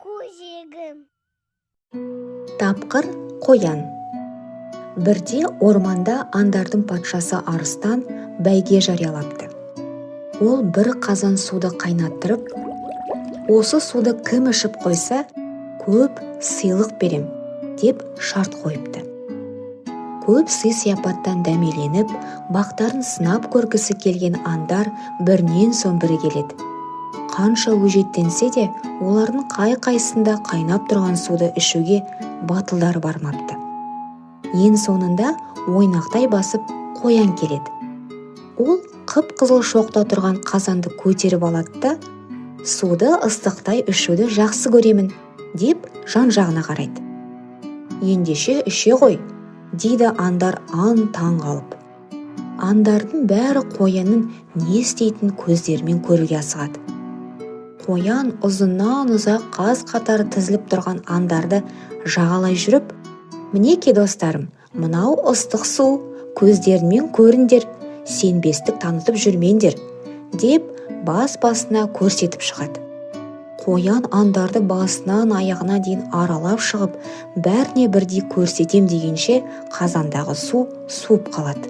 көжегім. Тапқыр қоян. Бірде орманда андардың патшасы арыстан бәйге жариялапты. Ол бір қазан суды қайнаттырып, осы суды кім ішіп қойса, көп сыйлық берем деп шарт қойыпты. Көп сый-сияпаттан дәмеленіп, бақтарын сынап көргісі келген аңдар бірінен соң бірі келеді. Қанша өжеттенсе де, олардың қай-қайсында қайнап тұрған суды ішуге батылдары бармапты. Ең соңында ойнақтай басып қоян келеді. Ол қып-қызыл шоқта тұрған қазанды көтеріп алады да, суды ыстықтай ішуді жақсы көремін деп жан-жағына қарайды. Ендеше іше ғой, дейді аңдар аң-таң қалып. Аңдардың бәрі қоянның не істейтін көздерімен көруге асығады. Қоян ұзыннан ұзақ қаз қатары тізіліп тұрған аңдарды жағалай жүріп, «Мінеке достарым, мынау ыстық су, көздеріңмен көріңдер, сенбестік танытып жүрмеңдер» деп бас-басына көрсетіп шығады. Қоян аңдарды басынан аяғына дейін аралап шығып, бәріне бірдей көрсетем дегенше қазандағы су суып қалады.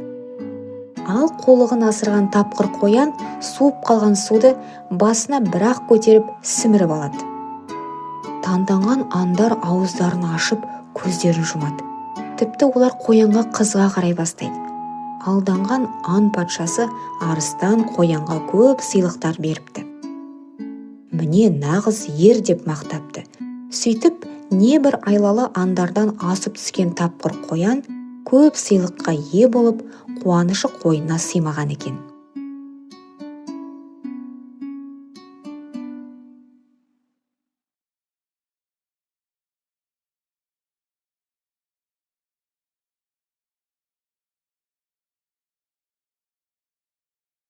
Ал қолығын асырған тапқыр қоян суып қалған суды басына бір-ақ көтеріп сіміріп алады. Таңданған аңдар ауыздарын ашып көздерін жұмады. Тіпті олар қоянға қызыға қарай бастайды. Алданған аң патшасы арыстан қоянға көп сыйлықтар беріпті. Міне нағыз ер деп мақтапты. Сөйтіп, небір айлалы аңдардан асып түскен тапқыр қоян көп сыйлыққа ие болып, қуанышы қойнына сыймаған екен.